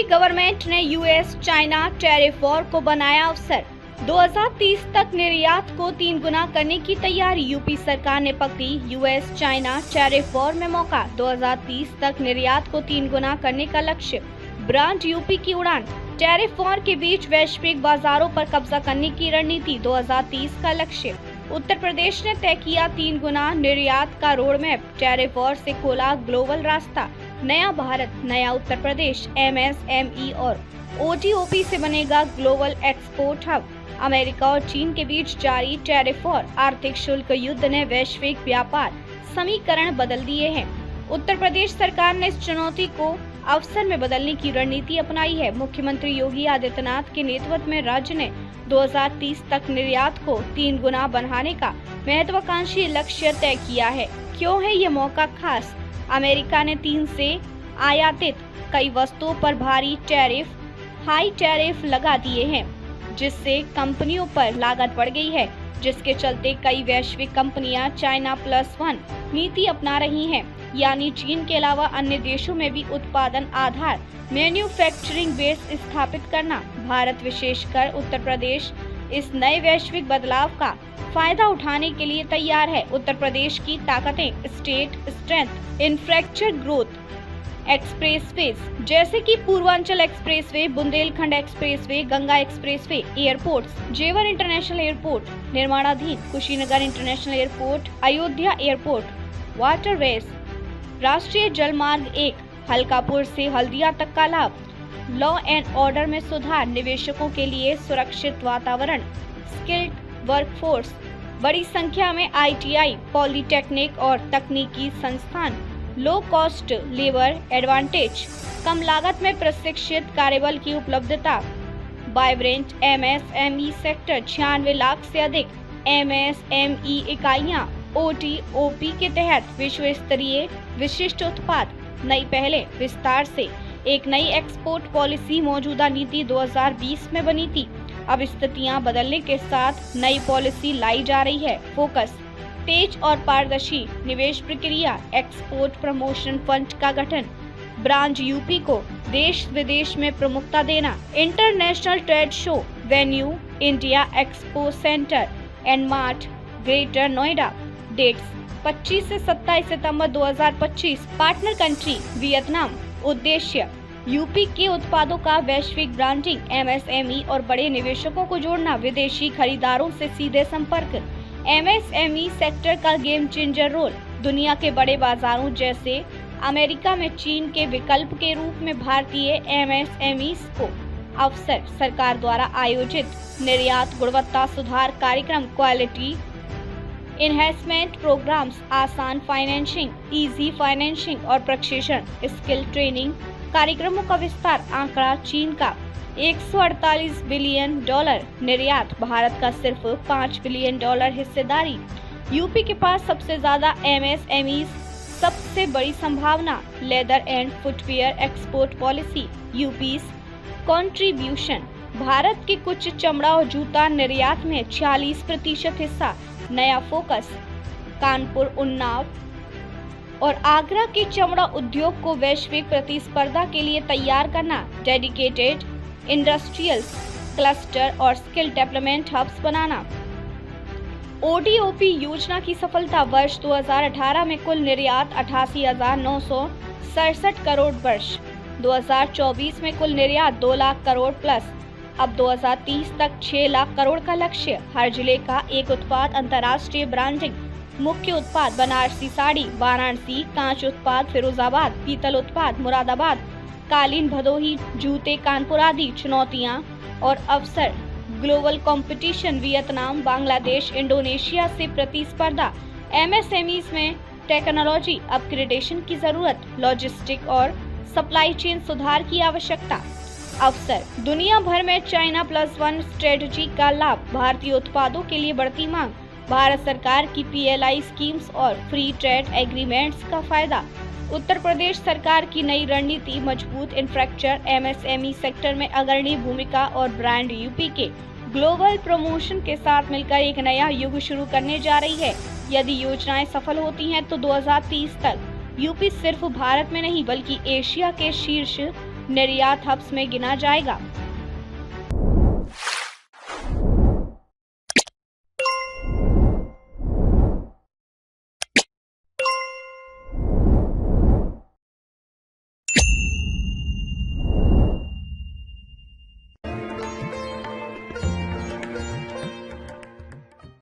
Government ने US China tariff war को बनाया अवसर। 2030 तक निर्यात को 3 गुना करने की तैयारी। यूपी सरकार ने पकड़ी यूएस चाइना टैरिफ वॉर में मौका। 2030 तक निर्यात को 3 गुना करने का लक्ष्य। ब्रांड यूपी की उड़ान। टैरिफ वॉर के बीच वैश्विक बाजारों पर कब्जा करने की रणनीति। 2030 का लक्ष्य। उत्तर प्रदेश ने तय किया 3 गुना निर्यात का रोड मैप। टैरिफ वॉर से खोला ग्लोबल रास्ता। नया भारत, नया उत्तर प्रदेश। एमएसएमई और ओटीओपी से बनेगा ग्लोबल एक्सपोर्ट हब। अमेरिका और चीन के बीच जारी टैरिफ वॉर। आर्थिक शुल्क युद्ध ने वैश्विक व्यापार समीकरण बदल दिए हैं। उत्तर प्रदेश सरकार ने इस चुनौती को अवसर में बदलने की रणनीति अपनाई है। मुख्यमंत्री योगी आदित्यनाथ के नेतृत्व में राज्य ने 2030 तक निर्यात को 3 गुना बढ़ाने का महत्वाकांक्षी लक्ष्य तय किया है। क्यों है ये मौका खास? अमेरिका ने चीन से आयातित कई वस्तुओं पर भारी टैरिफ, हाई टैरिफ लगा दिए हैं, जिससे कंपनियों पर लागत बढ़ गई है, जिसके चलते कई वैश्विक कंपनियां चाइना +1 नीति अपना रही हैं, यानी चीन के अलावा अन्य देशों में भी उत्पादन आधार मैन्युफैक्चरिंग बेस स्थापित करना। भारत, विशेषकर उत्तर प्रदेश, इस नए वैश्विक बदलाव का फायदा उठाने के लिए तैयार है। उत्तर प्रदेश की ताकतें state strength, infrastructure growth, expressways जैसे कि Purvanchal expressway, Bundelkhand expressway, Ganga expressway, airports, जेवर इंटरनेशनल एयरपोर्ट निर्माणाधीन, Kushinagar international airport, Ayodhya airport, waterways, राष्ट्रीय जलमार्ग 1, हल्कापुर से हल्दिया तक का लाभ, लॉ एंड ऑर्डर में सुधार, निवेशकों के लिए सुरक्षित वातावरण, स्किल्ड वर्कफोर्स, बड़ी संख्या में आईटीआई, पॉलिटेक्निक और तकनीकी संस्थान, लो कॉस्ट लेबर एडवांटेज, कम लागत में प्रशिक्षित कार्यबल की उपलब्धता, वाइब्रेंट एमएसएमई सेक्टर, 96 लाख से अधिक एमएसएमई इकाइयां ओटीओपी के तहत, विश्व स्तरीय विशिष्ट उत्पाद, नई पहले, विस्तार से एक नई एक्सपोर्ट पॉलिसी। मौजूदा नीति 2020 में बनी थी, अब स्थितियां बदलने के साथ नई पॉलिसी लाई जा रही है। फोकस, तेज और पारदर्शी निवेश प्रक्रिया, एक्सपोर्ट प्रमोशन फंड का गठन, ब्रांच यूपी को देश विदेश में प्रमुखता देना, international trade show venue, India Expo Centre and Mart, Greater Noida. Dates 25 से 27 सितंबर 2025। Partner country Vietnam. उद्देश्य यूपी के उत्पादों का वैश्विक ब्रांडिंग, एमएसएमई और बड़े निवेशकों को जोड़ना, विदेशी खरीदारों से सीधे संपर्क। एमएसएमई सेक्टर का गेम चेंजर रोल, दुनिया के बड़े बाजारों जैसे अमेरिका में चीन के विकल्प के रूप में भारतीय एमएसएमई को अवसर। सरकार द्वारा आयोजित निर्यात गुणवत्ता सुधार कार्यक्रम, क्वालिटी इन्हेंसमेंट प्रोग्राम्स, आसान फाइनेंसिंग, इजी फाइनेंसिंग और प्रशिक्षण, स्किल ट्रेनिंग कार्यक्रमों का विस्तार। आंकड़ा, चीन का $148 बिलियन निर्यात, भारत का सिर्फ $5 बिलियन हिस्सेदारी। यूपी के पास सबसे ज्यादा एमएसएमई, सबसे बड़ी संभावना। Leather and footwear export policy, UP contribution, Bharat के कुछ चमड़ा और जूता निर्यात में 46% हिस्सा। नया फोकस, कानपुर, उन्नाव और आगरा के चमड़ा उद्योग को वैश्विक प्रतिस्पर्धा के लिए तैयार करना। डेडिकेटेड इंडस्ट्रियल क्लस्टर और स्किल डेवलपमेंट हब्स बनाना। ओडीओपी योजना की सफलता, वर्ष 2018 में कुल निर्यात 88,967 करोड़, वर्ष 2024 में कुल निर्यात 2 लाख करोड़ प्लस। अब 2030 तक 6 लाख करोड़ का लक्ष्य। हर जिले का एक उत्पाद, अंतर्राष्ट्रीय ब्रांडिंग, मुख्य उत्पाद बनारसी साड़ी, वाराणसी, कांच उत्पाद फिरोजाबाद, पीतल उत्पाद मुरादाबाद, कालीन भदोही, जूते कानपुर आदि। चुनौतियां और अवसर, global competition, Vietnam, Bangladesh, Indonesia से प्रतिस्पर्धा, एमएसएमईज में टेक्नोलॉजी अपग्रेडेशन की जरूरत, लॉजिस्टिक और सप्लाई चेन सुधार की आवश्यकता। अवसर, दुनिया भर में चाइना +1 स्ट्रेटजी का लाभ, भारतीय उत्पादों के लिए बढ़ती मांग, भारत सरकार की पीएलआई स्कीम्स और फ्री ट्रेड एग्रीमेंट्स का फायदा। उत्तर प्रदेश सरकार की नई रणनीति, मजबूत इंफ्रास्ट्रक्चर, एमएसएमई सेक्टर में अग्रणी भूमिका और ब्रांड यूपी के ग्लोबल प्रमोशन के साथ मिलकर एक नया युग शुरू करने जा रही है। यदि योजनाएं सफल होती हैं तो 2030 तक यूपी सिर्फ भारत में नहीं बल्कि एशिया के शीर्ष निर्यात हब्स में गिना जाएगा।